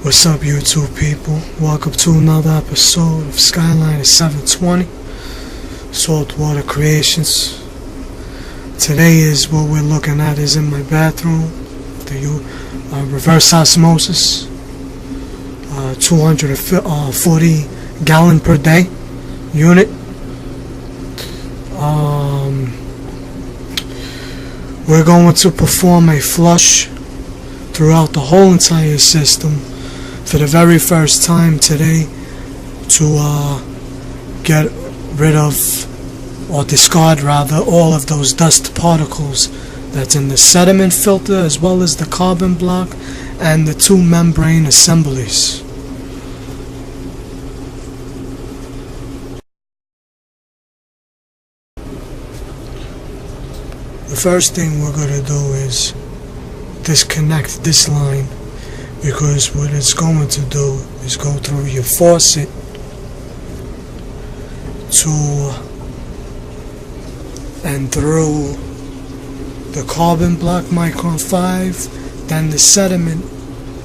What's up, YouTube people? Welcome to another episode of Skyliner720 SaltWater Creations. Today is what we're looking at is in my bathroom, the reverse osmosis, 240 gallon per day unit. We're going to perform a flush throughout the whole entire system for the very first time today to get rid of, or discard rather, all of those dust particles that's in the sediment filter, as well as the carbon block and the two membrane assemblies. The first thing we're going to do is disconnect this line, because what it's going to do is go through your faucet and through the carbon block micron 5, then the sediment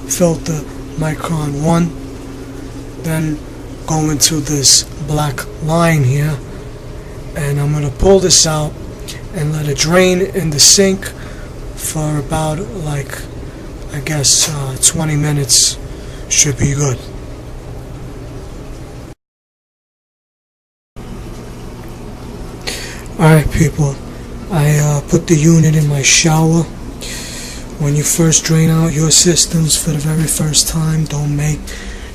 filter micron 1, then go into this black line here, and I'm going to pull this out and let it drain in the sink for about, like, I guess 20 minutes should be good. Alright people, I put the unit in my shower. When you first drain out your systems for the very first time, don't make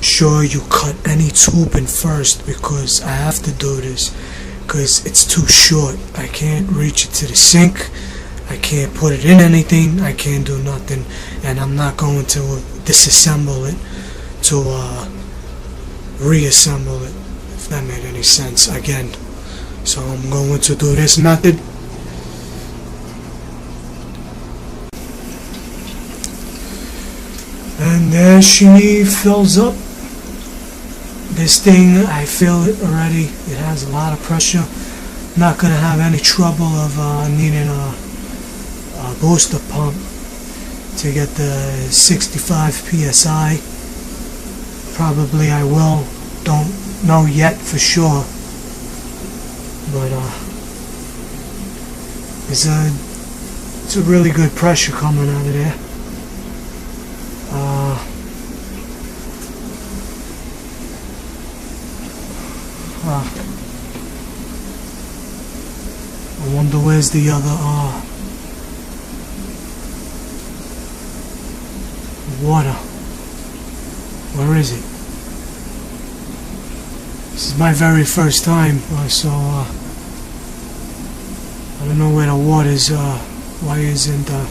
sure you cut any tubing first, because I have to do this because it's too short. I can't reach it to the sink, I can't put it in anything, I can't do nothing, and I'm not going to disassemble it to reassemble it, if that made any sense again. So I'm going to do this method. And there she fills up. This thing, I feel it already, it has a lot of pressure. Not going to have any trouble of needing a booster pump to get the 65 psi. Probably I will, don't know yet for sure, but it's a really good pressure coming out of there. I wonder where's the other water. Where is it? This is my very first time, so I don't know where the water is. Why isn't the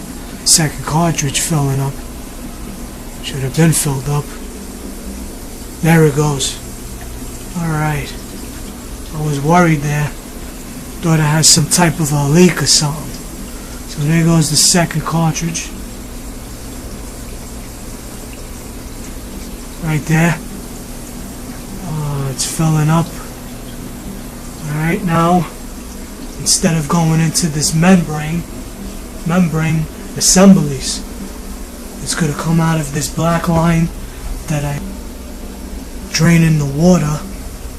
second cartridge filling up? Should have been filled up. There it goes. Alright. I was worried there. Thought it has some type of a leak or something. So there goes the second cartridge. Right there. It's filling up. Alright, now instead of going into this membrane assemblies, it's going to come out of this black line that I drain in the water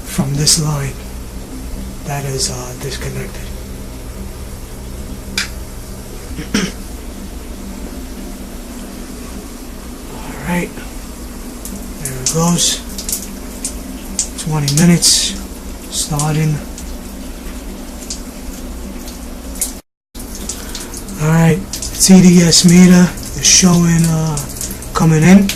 from this line that is disconnected. Alright, there it goes. 20 minutes starting. Alright, TDS meter is showing coming in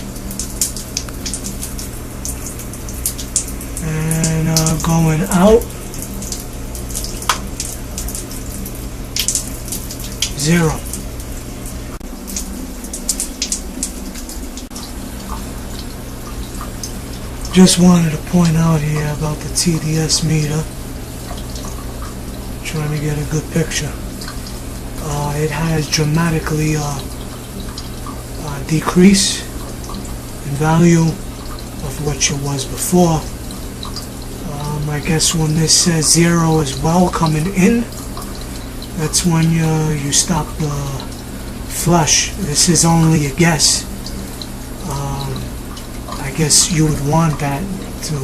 and going out. 0. Just wanted to point out here about the TDS meter. Trying to get a good picture. It has dramatically decreased in value of what it was before. I guess when this says 0 as well coming in, that's when you stop the flush. This is only a guess. guess you would want that to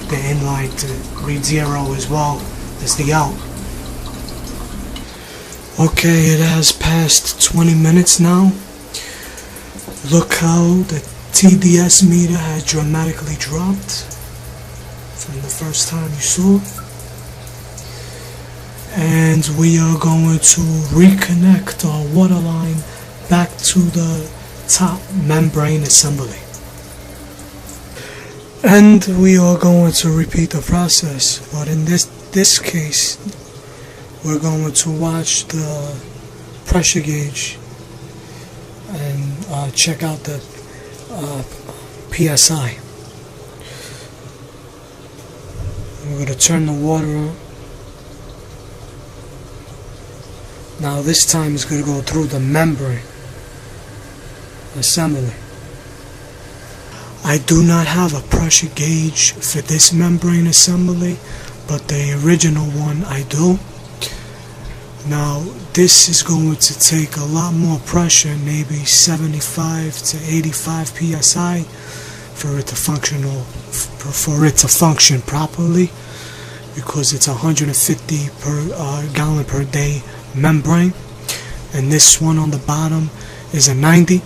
the inline to read 0 as well as the out. Okay, it has passed 20 minutes now. Look how the TDS meter has dramatically dropped from the first time you saw. And we are going to reconnect our water line back to the top membrane assembly. And we are going to repeat the process, but in this case, we're going to watch the pressure gauge and check out the PSI. We're going to turn the water on. Now this time it's going to go through the membrane assembly. I do not have a pressure gauge for this membrane assembly, but the original one I do. Now this is going to take a lot more pressure, maybe 75 to 85 psi, for it to function properly, because it's 150 gallon per day membrane, and this one on the bottom is a 90.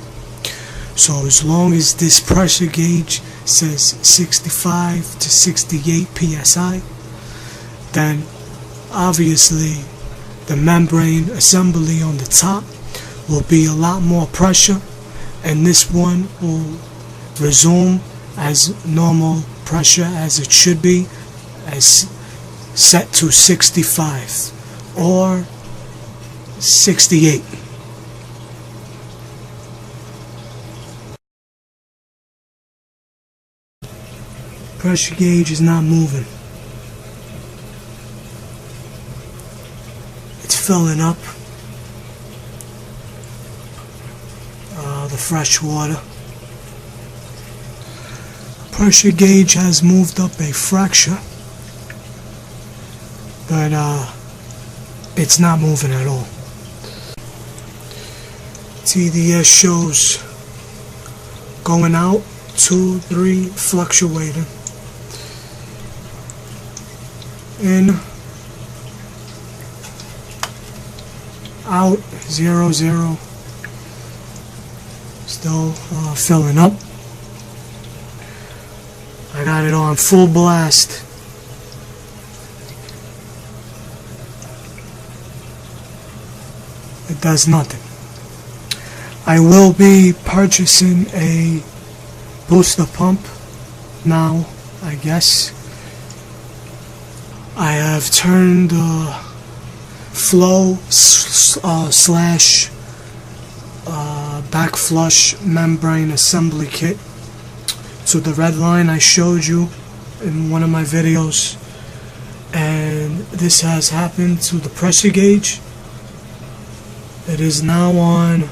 So as long as this pressure gauge says 65 to 68 psi, then obviously the membrane assembly on the top will be a lot more pressure, and this one will resume as normal pressure as it should be, as set to 65 or 68. Pressure gauge is not moving. It's filling up the fresh water. Pressure gauge has moved up a fraction, but it's not moving at all. TDS shows going out 2, 3, fluctuating, in, out, 0, 0, still filling up. I got it on full blast. It does nothing. I will be purchasing a booster pump now, I guess. I have turned flow slash back flush membrane assembly kit to the red line I showed you in one of my videos, and this has happened to the pressure gauge. It is now on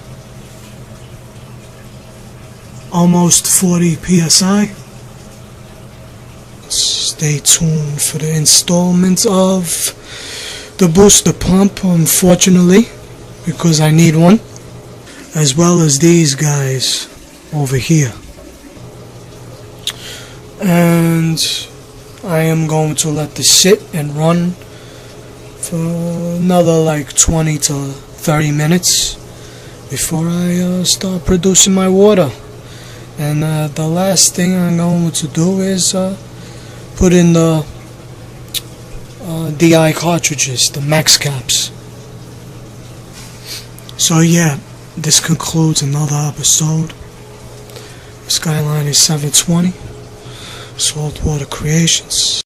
almost 40 psi. Stay tuned for the installment of the booster pump, unfortunately, because I need one, as well as these guys over here. And I am going to let this sit and run for another like 20 to 30 minutes before I start producing my water. And the last thing I'm going to do is put in the DI cartridges, the max caps. So yeah, this concludes another episode of Skyliner720, SaltWater Creations.